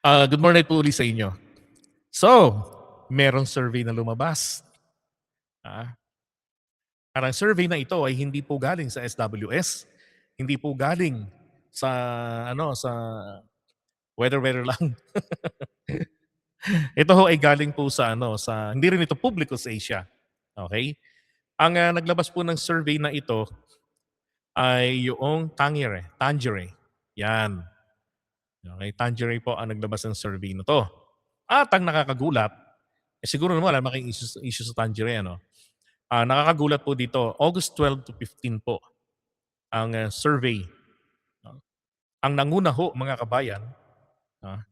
Good morning po ulit sa inyo. So, merong survey na lumabas. Ah, ang survey na ito ay hindi po galing sa SWS, hindi po galing sa sa weather lang. Ito ho ay galing po sa hindi rin ito publiko sa Asia. Okay? Ang naglabas po ng survey na ito ay yung Tangeray. Yan. Okay, Tangeray po ang naglabas ng survey na 'to. At ang nakakagulat, siguro naman wala naman kayong issue sa Tangeray ano? Nakakagulat po dito, August 12 to 15 po ang survey. No? Ang nanguna ho mga kabayan, ah,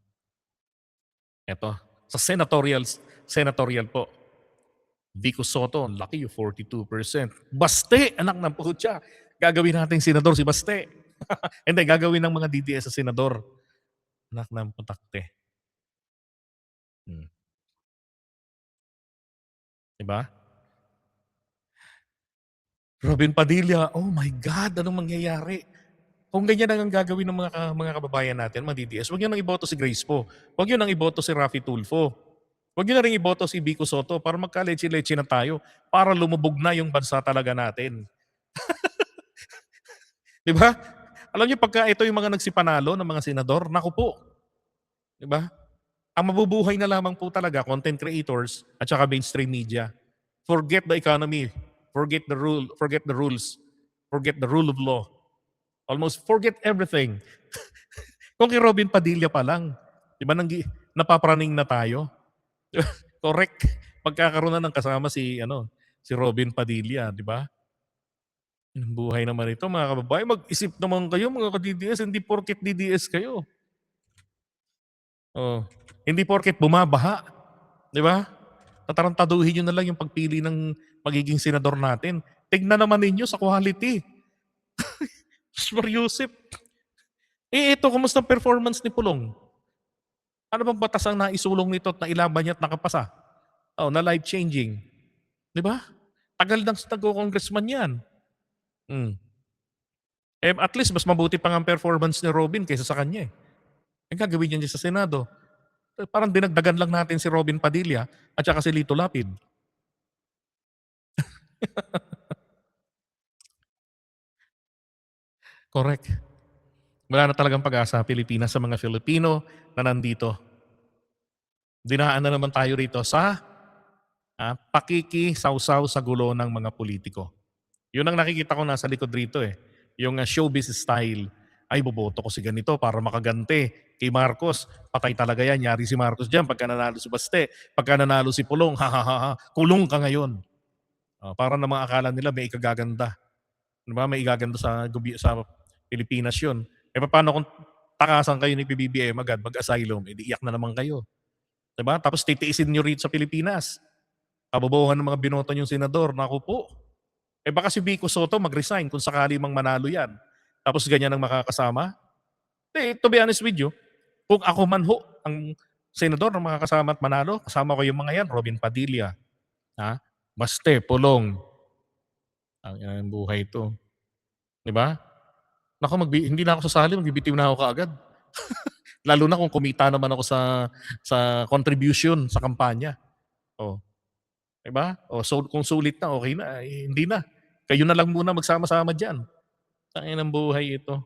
eto, sa senatorial po, Vico Soto, ang laki yung 42%. Baste, anak ng putya. Gagawin natin senador si Baste. Hindi, gagawin ng mga DDS sa senador. Anak ng putakte. Hmm. Diba? Robin Padilla, oh my God, anong mangyayari? Kung ganyan ang gagawin ng mga kababayan natin, mga DDS, huwag niyo nang iboto si Grace Poe. Huwag niyo nang iboto si Raffy Tulfo. Huwag niyo na rin iboto si Vico Soto para magka-leche-leche na tayo, para lumubog na yung bansa talaga natin. 'Di ba? Alam niyo pagka ito yung mga nagsipanalo ng mga senador, naku po, 'di ba? Ang mabubuhay na lamang po talaga content creators at saka mainstream media. Forget the economy, forget the rules, forget the rule of law. Almost forget everything. Kung kay Robin Padilla pa lang, 'di ba napapraning na tayo? Correct. Magkakaroon na ng kasama si Robin Padilla, 'di ba? Ang buhay naman ito mga kababayan, mag-isip naman kayo mga ka-DDS, hindi porket DDS kayo. Oh, hindi porket bumabaha, 'di ba? Tatarantaduhin niyo na lang yung pagpili ng magiging senador natin. Tignan naman ninyo sa quality. Sir Yusip. Ito kumusta ang performance ni Pulong? Ano bang batas ang naisulong nito at nailaban niya at nakapasa? Oh, na life-changing. 'Di ba? Tagal nang nagko-congressman 'yan. Hmm. At least mas mabuti pa nga ang performance ni Robin kaysa sa kanya, eh. Ang gagawin niya diyan sa Senado, parang dinagdagan lang natin si Robin Padilla at saka si Lito Lapid. Correct. Wala na talagang pag-asa Pilipinas sa mga Filipino na nandito. Dinaan na naman tayo rito sa pakikisawsaw sa gulo ng mga politiko. Yun ang nakikita ko nasa likod rito eh. Yung showbiz style. Ay, boboto ko si ganito para makagante. Kay Marcos, patay talaga yan. Yari si Marcos dyan pagka nanalo si Baste. Pagka nanalo si Pulong, ha ha ha ha, kulong ka ngayon. Para na mga akala nila may ikagaganda. Diba? May igaganda sa Pilipinas yun. Paano kung takasan kayo ni PBBM agad, mag-asylum, edi iyak na naman kayo. Diba? Tapos titiisin nyo rito sa Pilipinas. Kabobohan ng mga binoto yung senador. Naku po. Baka si Vico Soto mag-resign kung sakali mang manalo yan. Tapos ganyan ang makakasama. To be honest with you, kung ako man ho ang senador na makakasama at manalo, kasama ko yung mga yan, Robin Padilla, Baste, Pulong. Ang buhay ito. 'Di ba? Naku, hindi na ako sasali, magbibitiw na ako kaagad. Lalo na kung kumita naman ako sa contribution sa kampanya. Oh, 'di ba? So kung sulit na, okay na, hindi na. Kayo na lang muna magsama-sama diyan. Tangin ng buhay ito.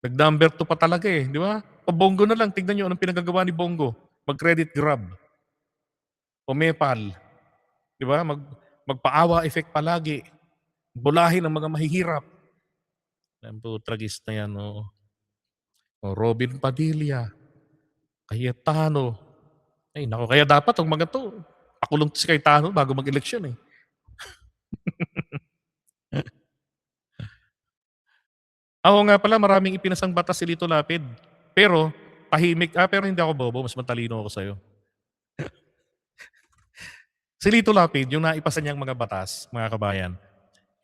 Nag-number 2 pa talaga eh, 'di ba? Bongo na lang, tignan niyo anong pinagagawa ni Bongo. Mag-credit grab, umepal, 'di ba? Magpaawa effect palagi. Bulahin ang mga mahihirap. Ang putragis na yan, oo. Robin Padilla, Cayetano. Ay naku, kaya dapat ang mga 'to, pakulong si Cayetano bago mag-eleksyon, eh. Oo nga pala, maraming ipinasang batas si Lito Lapid. Pero tahimik pero hindi ako bobo, mas matalino ako sa'yo. Si Lito Lapid, yung naipasa niyang mga batas, mga kabayan,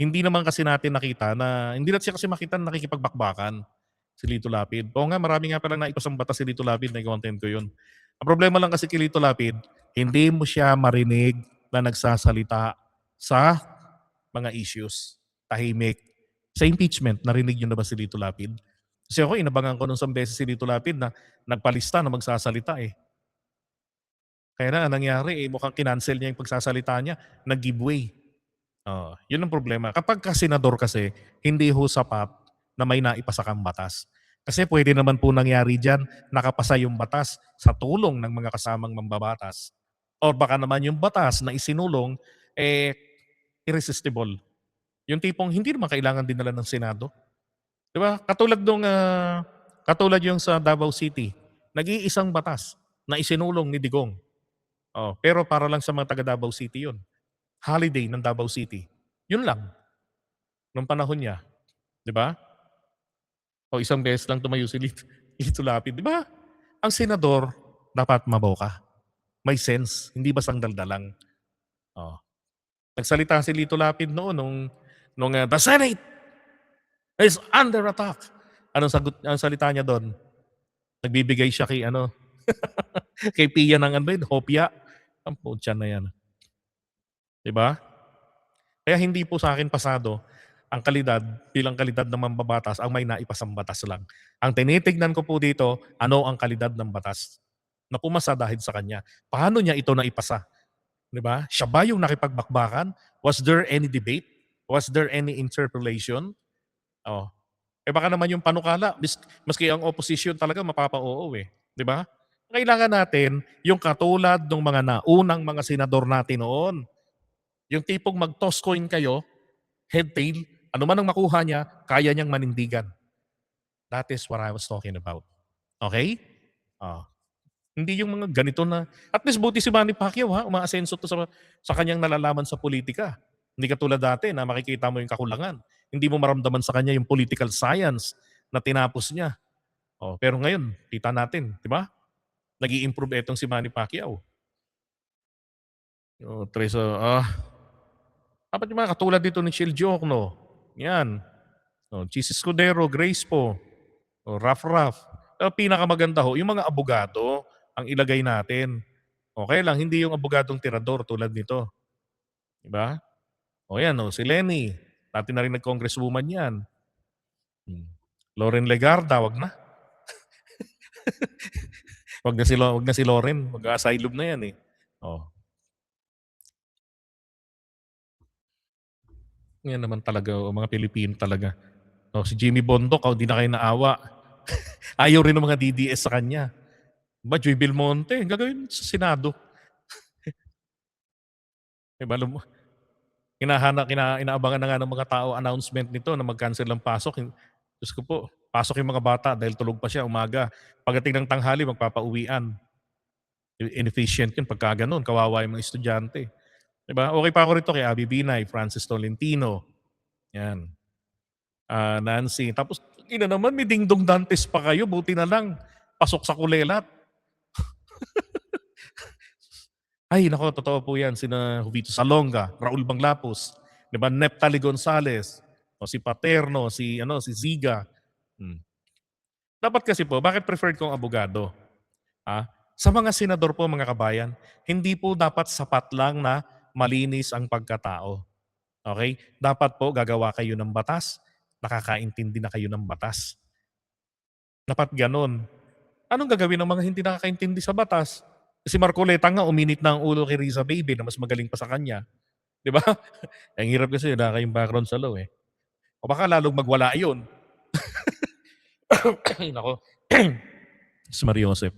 hindi naman kasi natin nakita na hindi natin siya kasi makita na nakikipagbakbakan, si Lito Lapid. Oo nga, marami nga palang naipasang batas si Lito Lapid, nai-content ko yun. Ang problema lang kasi kay Lito Lapid, hindi mo siya marinig na nagsasalita sa mga issues. Tahimik. Sa impeachment, narinig niyo na ba si Lito Lapid? Kasi ako inabangan ko nung isang beses si Lito Lapid na nagpalista na magsasalita, eh. Kaya na ang nangyari, eh, mukhang kinancel niya yung pagsasalita niya, nag-give way. Oo, yun ang problema. Kapagka senador kasi, hindi ho sapat na may naipasa kang batas. Kasi puwede naman po nangyari diyan, nakapasa yung batas sa tulong ng mga kasamang mambabatas or baka naman yung batas na isinulong, eh, irresistible. Yung tipong hindi naman kailangan dinala ng Senado, 'di ba? Katulad yung sa Davao City, nag-iisang batas na isinulong ni Digong, pero para lang sa mga taga Davao City yun. Holiday ng Davao City, yun lang nung panahon niya, 'di ba? O isang beses lang tumayo si Lito Lito Lapid, 'di ba? Ang senador dapat maboka, may sense, hindi bastang daldalang. Oh, nagsalita si Lito Lapid noon nung "The Senate is under attack." Anong salita niya dun? Nagbibigay siya kay ano, kay Pia ng ano ba yun, hopya. Ang putya na yan, 'di ba? Kaya hindi po sa akin pasado ang kalidad bilang kalidad ng mambabatas ang may naipasang batas lang. Ang tinitignan ko po dito, ano ang kalidad ng batas na pumasa dahil sa kanya. Paano niya ito naipasa, 'di ba? Siya ba yung nakipagbakbakan? Was there any debate? Was there any interpellation? Oh, eh baka naman yung panukala maski ang opposition talaga mapapa-oo, eh, 'di ba? Kailangan natin yung katulad ng mga naunang mga senador natin noon. Yung tipong mag-toss coin kayo, head, tail, ano man ang makuha niya, kaya niyang manindigan. That is what I was talking about. Okay? Oh, hindi yung mga ganito na at least buti si Manny Pacquiao ha, umaasenso 'to sa kanyang nalalaman sa politika. Hindi katulad dati na makikita mo yung kakulangan. Hindi mo maramdaman sa kanya yung political science na tinapos niya. Oh, pero ngayon kita natin, 'di ba? Nag-i-improve etong si Manny Pacquiao. Oh, dapat yung mga katulad dito ni Shil Diokno, 'yan. Oh, Chis Escudero, Grace po, oh, Raf. Pero pinakamaganda ho, yung mga abogado ang ilagay natin. Okey lang hindi yung abogadong tirador tulad nito, 'di ba? O 'yan, oh, si Lenny, dati na rin nag-congresswoman 'yan. Hmm. Loren Legarda, 'wag na. 'Wag na si Loren, mag-a-asylum na 'yan, eh. Oh, 'yan naman talaga, oh, mga Pilipino talaga. Oh, si Jimmy Bondoc, oh, 'di na kayo naawa. Ayaw rin ng mga DDS sa kanya. Joy Belmonte, gagawin sa Senado, 'di ba? Inaabangan na nga ng mga tao announcement nito na mag-cancel ng pasok. Diyos ko po, pasok yung mga bata dahil tulog pa siya umaga. Pagdating ng tanghali magpapauwian. Inefficient yun pagka gano'n, kawawa yung mga estudyante. 'Di ba? Okey pa ako rito kay Abby Binay, Francis Tolentino, 'yan, Nancy. Tapos ina naman may Dingdong Dantes pa kayo, buti na lang pasok sa kulelat. Ay naku, totoo po 'yan, sina Jovito Salonga, Raul Banglapos, 'di ba, Neptali Gonzales, o si Paterno, si Ziga. Hmm. Dapat kasi po, bakit preferred ko ang abogado? Sa mga senador po mga kabayan, hindi po dapat sapat lang na malinis ang pagkatao. Okay? Dapat po gagawa kayo ng batas, nakakaintindi na kayo ng batas. Dapat gano'n. Anong gagawin ng mga hindi nakakaintindi sa batas? Si Marcoleta nga uminit na ang ulo kay Riza Baby na mas magaling pa sa kanya, 'di ba? Ang hirap kasi wala kayong background sa law, eh. O baka lalong magwala 'yun. Ay naku, Diyos Mariosep.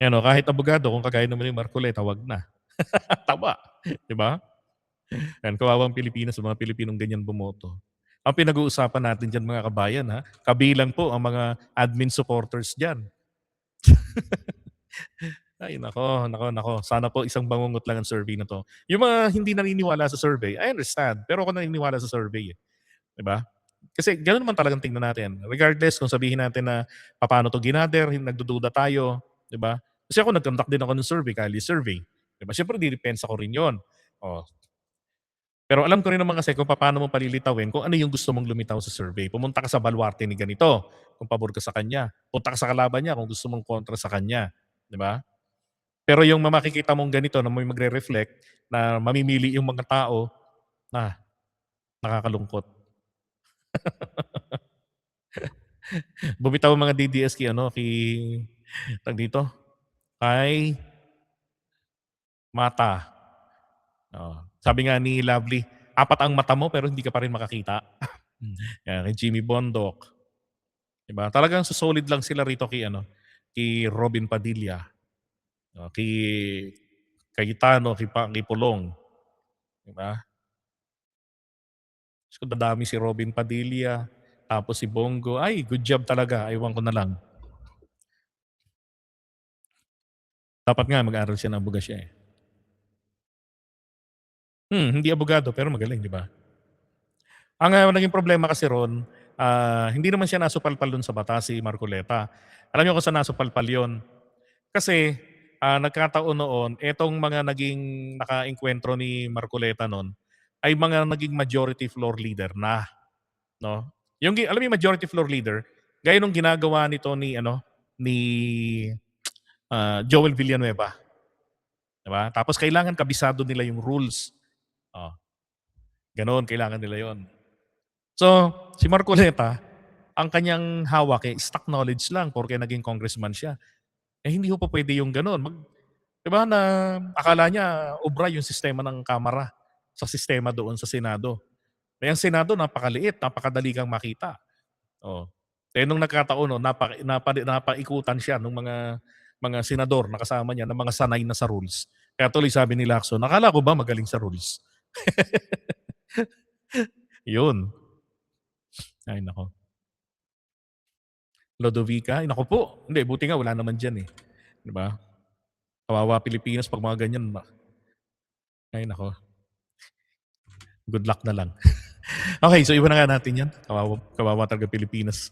Ano, kahit abogado kung kagaya naman ni Marcoleta, 'wag na. Tama, 'di ba? Yan, kawawang Pilipinas sa mga Pilipinong ganyan bumoto. Ang pinag-uusapan natin diyan mga kabayan ha, kabilang po ang mga admin supporters diyan. Ay nako, sana po isang bangungot lang ang survey na 'to. Yung mga hindi naniniwala sa survey, I understand, pero ako naniniwala sa survey, eh, 'di ba? Kasi gano'n naman talagang tingnan natin. Regardless kung sabihin natin na papaano 'to ginather, nagdududa tayo, 'di ba? Kasi ako nag-conduct din ako ng survey, Kali survey, 'di ba? Siyempre dinepensa ko rin 'yon. Oh, pero alam ko rin naman kasi kung papaano mo palilitawin kung ano yung gusto mong lumitaw sa survey. Pumunta ka sa baluarte ni ganito, kung pabor ka sa kanya. Punta ka sa kalaban niya kung gusto mong kontra sa kanya, 'di ba? Pero yung makikita mong ganito na may magre-reflect na mamimili yung mga tao, na nakakalungkot. Bumitaw ang mga DDS kay ano, kay tawag dito, kay Mata. Oo. Sabi nga ni Lovely, "Apat ang mata mo pero hindi ka pa rin makakita." Yan, kay Jimmy Bondoc, 'di ba? Talagang solid lang sila rito kay ano, kay Robin Padilla, kay Cayetano, kay Pulong, 'di ba? So, dadami si Robin Padilla, tapos si Bongo, ay good job talaga, ewan ko na lang. Dapat nga mag-aral siya ng abogasya, eh. Hindi abogado pero magaling, 'di ba? Ang, naging problema kasi ron, hindi naman siya nasupalpal dun sa batas si Marcoleta. Alam niyo kung saan nasupalpal yun? Kasi, nagkataon noon etong mga naging nakaengkwentro ni Marcoleta nun, ay mga naging majority floor leader na, 'no? Alam mo yung majority floor leader, gaya nung ginagawa nito ni ano, ni, Joel Villanueva, 'di ba? Tapos kailangan kabisado nila yung rules, oh, gano'n kailangan nila yon. So, si Marcoleta, ang kanyang hawak, stock knowledge lang porke naging congressman siya. Eh, hindi ho pupuwede yung gano'n. 'Di ba na akala niya obra yung sistema ng Kamara sa sistema doon sa Senado. Eh, ang Senado napakaliit, napakadali kang makita, oh. Eh, nung nagkataon 'no, napaikutan siya nung mga senador na kasama niya na mga sanay na sa rules. Kaya tuloy sabi ni Lacson, "Akala ko ba magaling sa rules?" Yun. Ay naku, Lodovica, ay naku po. Hindi, buti nga wala naman diyan, eh, 'di ba? Kawawa Pilipinas 'pag mga ganyan ay naku, good luck na lang. Okay, so iwan na nga natin 'yan. Kawawa kawawa talaga Pilipinas.